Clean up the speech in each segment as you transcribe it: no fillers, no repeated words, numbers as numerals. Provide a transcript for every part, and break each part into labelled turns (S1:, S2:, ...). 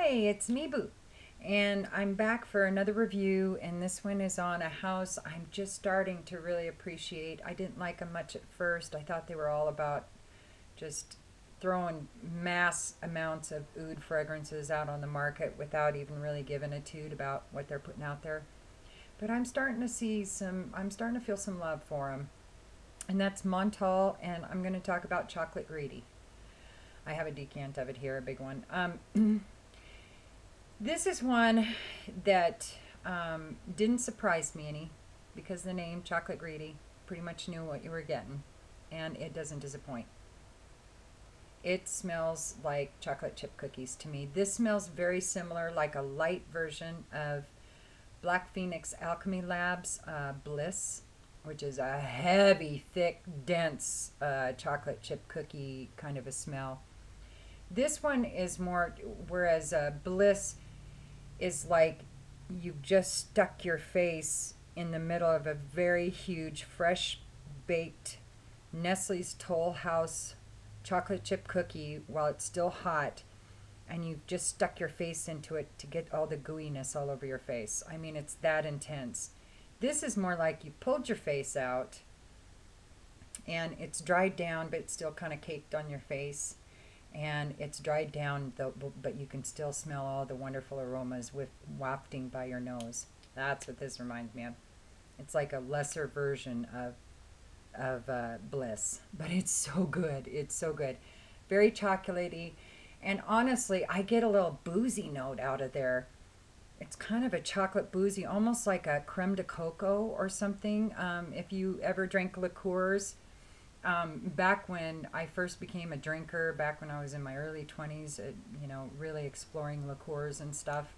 S1: Hi, it's me, Boo. And I'm back for another review, and this one is on a house I'm just starting to really appreciate. I didn't like them much at first. I thought they were all about just throwing mass amounts of oud fragrances out on the market without even really giving a toot about what they're putting out there. But I'm starting to feel some love for them. And that's Montale, and I'm going to talk about Chocolate Greedy. I have a decant of it here, a big one. This is one that didn't surprise me any because the name Chocolate Greedy pretty much knew what you were getting, and it doesn't disappoint. It smells like chocolate chip cookies to me. This smells very similar, like a light version of Black Phoenix Alchemy Labs Bliss, which is a heavy, thick, dense chocolate chip cookie kind of a smell. This one is more, whereas Bliss is like you've just stuck your face in the middle of a very huge, fresh baked Nestle's Toll House chocolate chip cookie while it's still hot, and you've just stuck your face into it to get all the gooiness all over your face. I mean, it's that intense. This is more like you pulled your face out and it's dried down, but it's still kind of caked on your face, and it's dried down though, but you can still smell all the wonderful aromas with wafting by your nose. That's what this reminds me of. It's like a lesser version of Bliss, but it's so good. It's so good. Very chocolatey, and honestly, I get a little boozy note out of there. It's kind of a chocolate boozy, almost like a creme de coco or something. If you ever drank liqueurs, back when I first became a drinker, back when I was in my early 20s, really exploring liqueurs and stuff,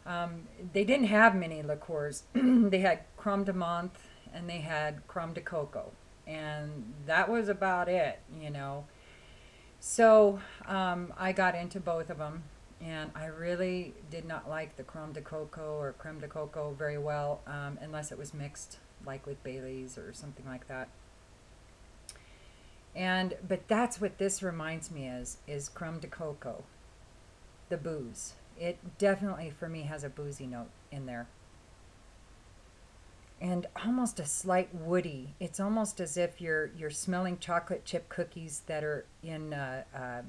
S1: they didn't have many liqueurs. They had creme de menthe and they had creme de coco, and that was about it. So I got into both of them, and I really did not like the creme de coco or creme de coco very well, unless it was mixed, like with Bailey's or something like that. But that's what this reminds me is creme de coco, the booze. It definitely for me has a boozy note in there, and almost a slight woody. It's almost as if you're smelling chocolate chip cookies that are in a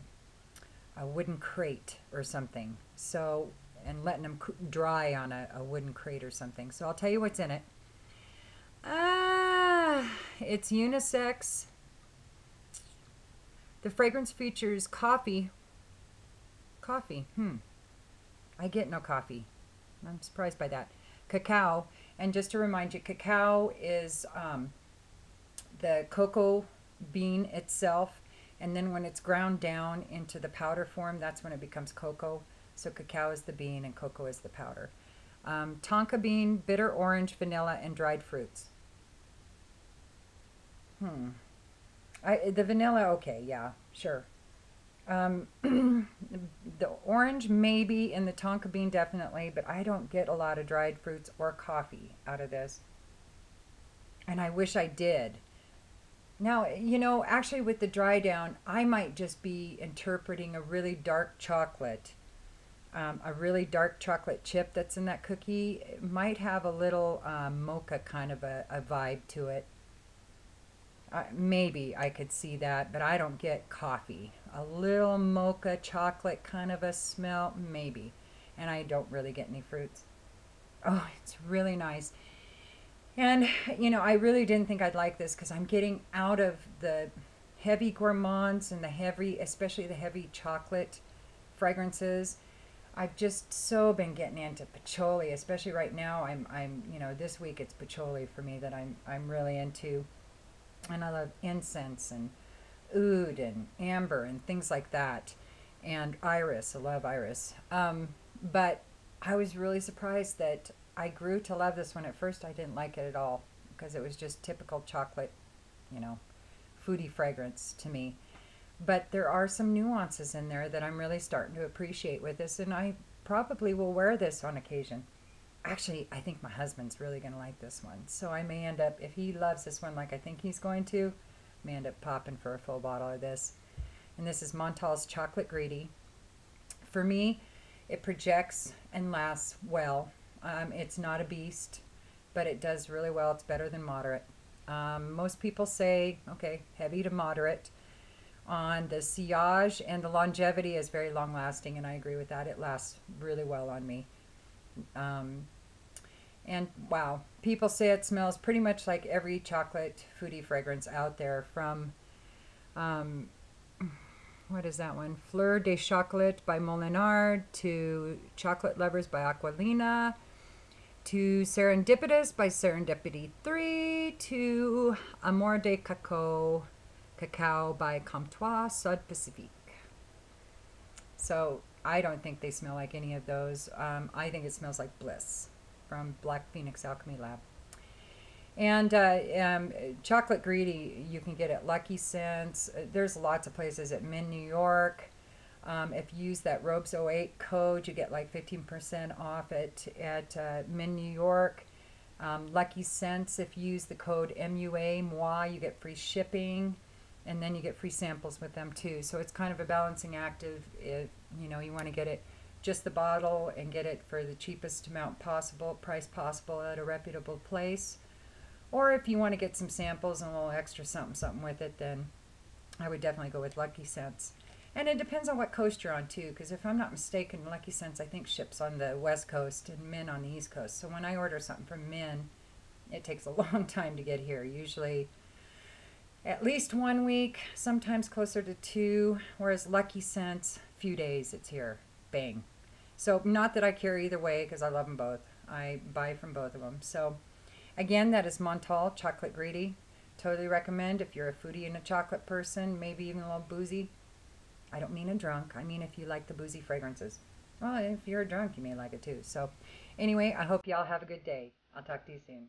S1: wooden crate or something. So, and letting them dry on a wooden crate or something. So I'll tell you what's in it. It's unisex. The fragrance features coffee. Coffee. I get no coffee. I'm surprised by that. Cacao. And just to remind you, cacao is the cocoa bean itself. And then when it's ground down into the powder form, that's when it becomes cocoa. So cacao is the bean and cocoa is the powder. Tonka bean, bitter orange, vanilla, and dried fruits. Hmm. The vanilla, okay, yeah, sure. The orange maybe, and the tonka bean definitely, but I don't get a lot of dried fruits or coffee out of this, and I wish I did. Now, actually with the dry down, I might just be interpreting a really dark chocolate. A really dark chocolate chip that's in that cookie. It might have a little mocha kind of a vibe to it. Maybe I could see that, but I don't get coffee. A little mocha chocolate kind of a smell, maybe. And I don't really get any fruits. Oh, it's really nice. And, I really didn't think I'd like this because I'm getting out of the heavy gourmands and the heavy, especially the heavy chocolate fragrances. I've just so been getting into patchouli, especially right now. This week it's patchouli for me that I'm really into. And I love incense and oud and amber and things like that, and iris. I love iris. But I was really surprised that I grew to love this one. At first I didn't like it at all because it was just typical chocolate, you know, foodie fragrance to me. But there are some nuances in there that I'm really starting to appreciate with this, and I probably will wear this on occasion. Actually, I think my husband's really going to like this one. So I may end up, if he loves this one like I think he's going to, I may end up popping for a full bottle of this. And this is Montale's Chocolate Greedy. For me, It projects and lasts well. It's not a beast, but it does really well. It's better than moderate. Most people say, okay, heavy to moderate on the sillage, and the longevity is very long lasting, and I agree with that. It lasts really well on me. Um, and wow, people say it smells pretty much like every chocolate foodie fragrance out there, from um, what is that one? Fleur de Chocolat by Molinard, to Chocolate Lovers by Aquilina, to Serendipitous by Serendipity 3, to Amor de Cacao by Comptoir Sud Pacifique. So I don't think they smell like any of those. I think it smells like Bliss from Black Phoenix Alchemy Lab. And chocolate greedy, you can get at Lucky Scents. There's lots of places at Min, New York. If you use that Robes '08 code, you get like 15% off at Min, New York. Lucky Scents, if you use the code MUA, moi, you get free shipping, and then you get free samples with them too. So it's kind of a balancing act if you want to get it just the bottle and get it for the cheapest amount possible, price possible at a reputable place. Or if you want to get some samples and a little extra something with it, then I would definitely go with Lucky Scents. And it depends on what coast you're on too, because if I'm not mistaken, Lucky Scents I think ships on the West Coast and Min on the East Coast. So when I order something from Min, it takes a long time to get here. Usually at least 1 week, sometimes closer to 2. Whereas Lucky Scents, few days, it's here. Bang. So not that I care either way, because I love them both. I buy from both of them. So again, that is Montale Chocolate Greedy. Totally recommend if you're a foodie and a chocolate person, maybe even a little boozy. I don't mean a drunk. I mean if you like the boozy fragrances. Well, if you're a drunk, you may like it too. So anyway, I hope y'all have a good day. I'll talk to you soon.